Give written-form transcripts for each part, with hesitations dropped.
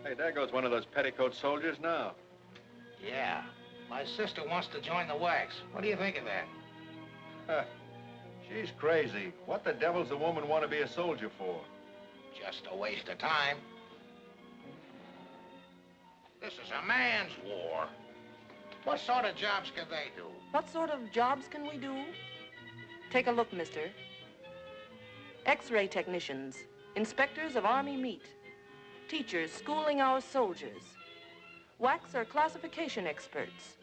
Hey, there goes one of those petticoat soldiers now. Yeah. My sister wants to join the WACs. What do you think of that? She's crazy. What the devil's a woman want to be a soldier for? Just a waste of time. This is a man's war. What sort of jobs can they do? What sort of jobs can we do? Take a look, mister. X-ray technicians, inspectors of Army meat, teachers schooling our soldiers. WACs are classification experts,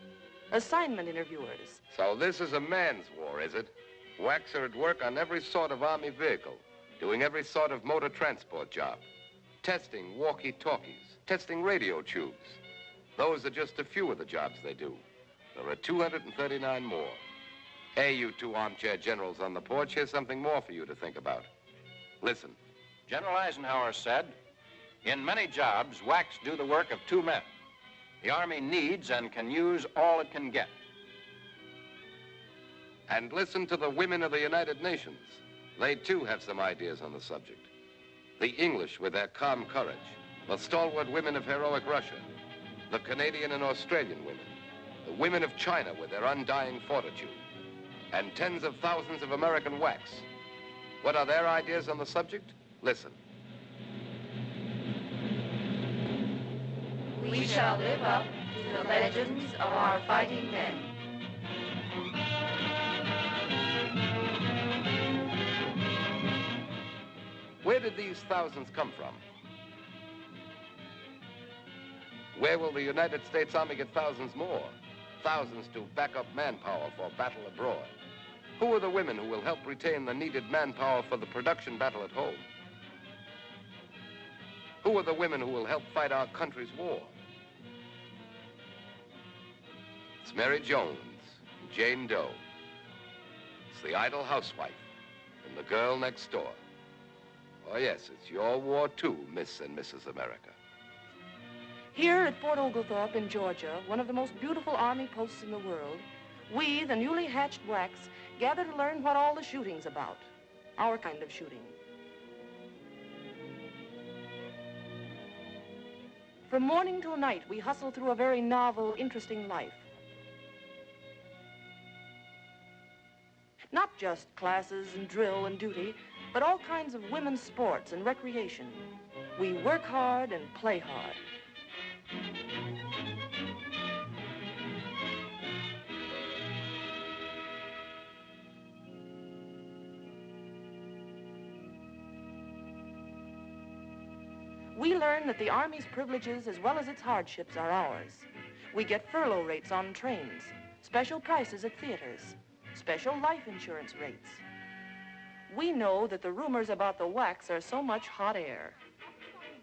assignment interviewers. So this is a man's war, is it? WACs are at work on every sort of Army vehicle, doing every sort of motor transport job, testing walkie-talkies, testing radio tubes. Those are just a few of the jobs they do. There are 239 more. Hey, you two armchair generals on the porch, here's something more for you to think about. Listen. General Eisenhower said, in many jobs, WACs do the work of two men. The Army needs and can use all it can get. And listen to the women of the United Nations. They, too, have some ideas on the subject. The English with their calm courage, the stalwart women of heroic Russia, the Canadian and Australian women, the women of China with their undying fortitude, and tens of thousands of American WACs. What are their ideas on the subject? Listen. We shall live up to the legends of our fighting men. Where did these thousands come from? Where will the United States Army get thousands more? Thousands to back up manpower for battle abroad. Who are the women who will help retain the needed manpower for the production battle at home? Who are the women who will help fight our country's war? It's Mary Jones, and Jane Doe. It's the idle housewife and the girl next door. Oh, yes, it's your war, too, Miss and Mrs. America. Here at Fort Oglethorpe in Georgia, one of the most beautiful Army posts in the world, we, the newly hatched WACs, gather to learn what all the shooting's about. Our kind of shooting. From morning till night, we hustle through a very novel, interesting life. Not just classes and drill and duty, but all kinds of women's sports and recreation. We work hard and play hard. We learn that the Army's privileges as well as its hardships are ours. We get furlough rates on trains, special prices at theaters, special life insurance rates. We know that the rumors about the WACs are so much hot air.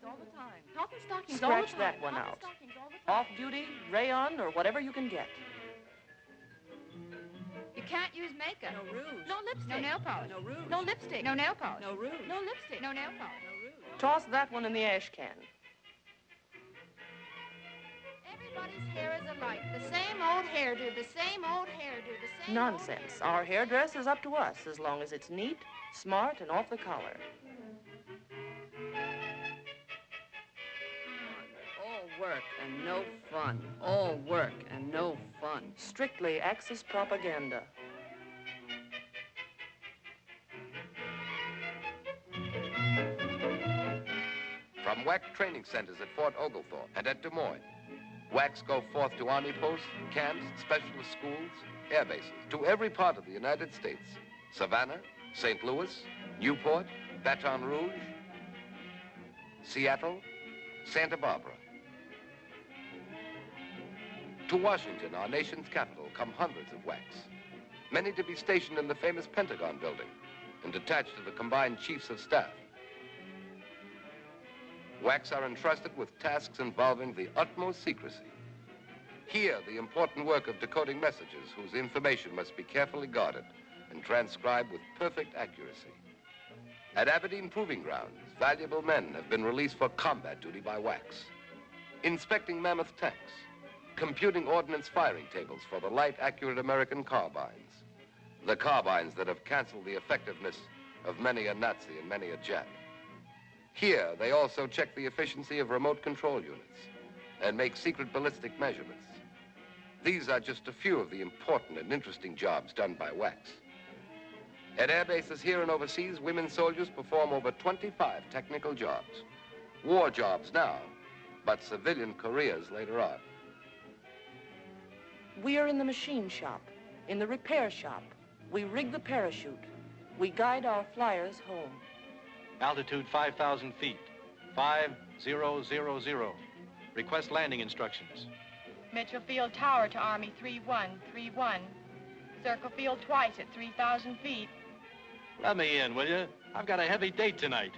All the time. Talking stockings Scratch that one out. Off-duty, rayon, or whatever you can get. You can't use makeup. No rouge. No lipstick. No nail polish. No rouge. No lipstick. No nail polish. No rouge. No lipstick. No nail polish. No rouge. Toss that one in the ash can. Everybody's hair is alike. The same old hairdo, the same old hairdo, the same Nonsense. Our hairdress is up to us as long as it's neat, smart, and off the collar. All work and no fun. All work and no fun. Strictly Axis propaganda. From WAC training centers at Fort Oglethorpe and at Des Moines, WACs go forth to Army posts, camps, specialist schools, air bases, to every part of the United States. Savannah, St. Louis, Newport, Baton Rouge, Seattle, Santa Barbara. To Washington, our nation's capital, come hundreds of WACs, many to be stationed in the famous Pentagon building and attached to the combined chiefs of staff. WACs are entrusted with tasks involving the utmost secrecy. Here, the important work of decoding messages whose information must be carefully guarded and transcribed with perfect accuracy. At Aberdeen Proving Grounds, valuable men have been released for combat duty by WACs, inspecting mammoth tanks, computing ordnance firing tables for the light, accurate American carbines, the carbines that have canceled the effectiveness of many a Nazi and many a Jap. Here, they also check the efficiency of remote control units and make secret ballistic measurements. These are just a few of the important and interesting jobs done by WACs. At air bases here and overseas, women soldiers perform over 25 technical jobs. War jobs now, but civilian careers later on. We are in the machine shop, in the repair shop. We rig the parachute. We guide our flyers home. Altitude 5,000 feet, 5000. Request landing instructions. Mitchell Field Tower to Army 3131. Circle field twice at 3,000 feet. Let me in, will you? I've got a heavy date tonight.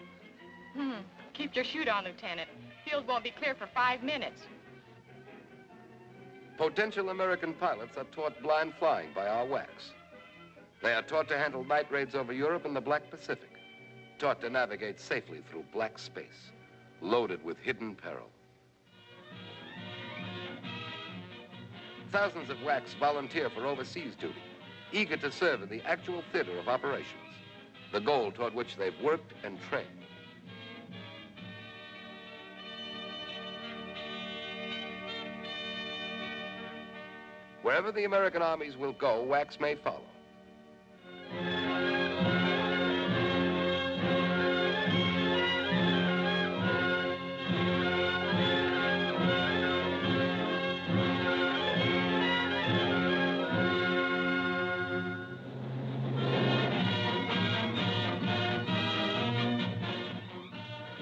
Keep your chute on, Lieutenant. Field won't be clear for 5 minutes. Potential American pilots are taught blind flying by our WACs. They are taught to handle night raids over Europe and the Black Pacific, taught to navigate safely through black space, loaded with hidden peril. Thousands of WACs volunteer for overseas duty, eager to serve in the actual theater of operations, the goal toward which they've worked and trained. Wherever the American armies will go, WACs may follow.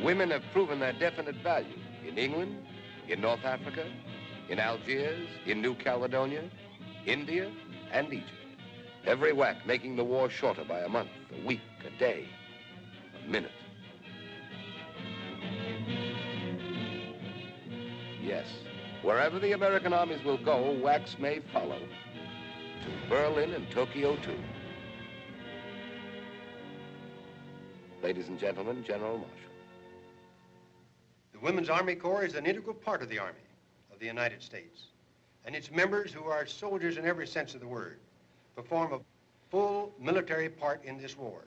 Women have proven their definite value in England, in North Africa, in Algiers, in New Caledonia, India, and Egypt. Every WAC making the war shorter by a month, a week, a day, a minute. Yes, wherever the American armies will go, WACs may follow. To Berlin and Tokyo, too. Ladies and gentlemen, General Marshall. The Women's Army Corps is an integral part of the Army of the United States, and its members, who are soldiers in every sense of the word, perform a full military part in this war.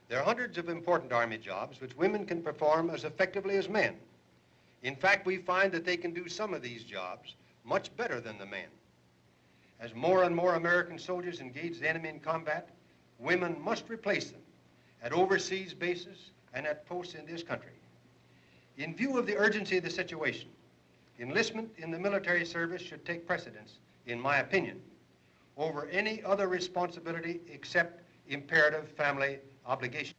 There are hundreds of important Army jobs which women can perform as effectively as men. In fact, we find that they can do some of these jobs much better than the men. As more and more American soldiers engage the enemy in combat, women must replace them at overseas bases and at posts in this country. In view of the urgency of the situation, enlistment in the military service should take precedence, in my opinion, over any other responsibility except imperative family obligation.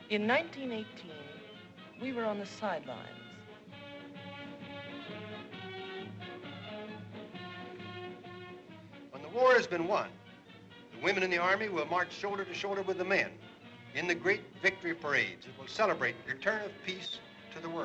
In 1918, we were on the sidelines. When the war has been won, the women in the Army will march shoulder to shoulder with the men in the great victory parades that will celebrate the return of peace to the world.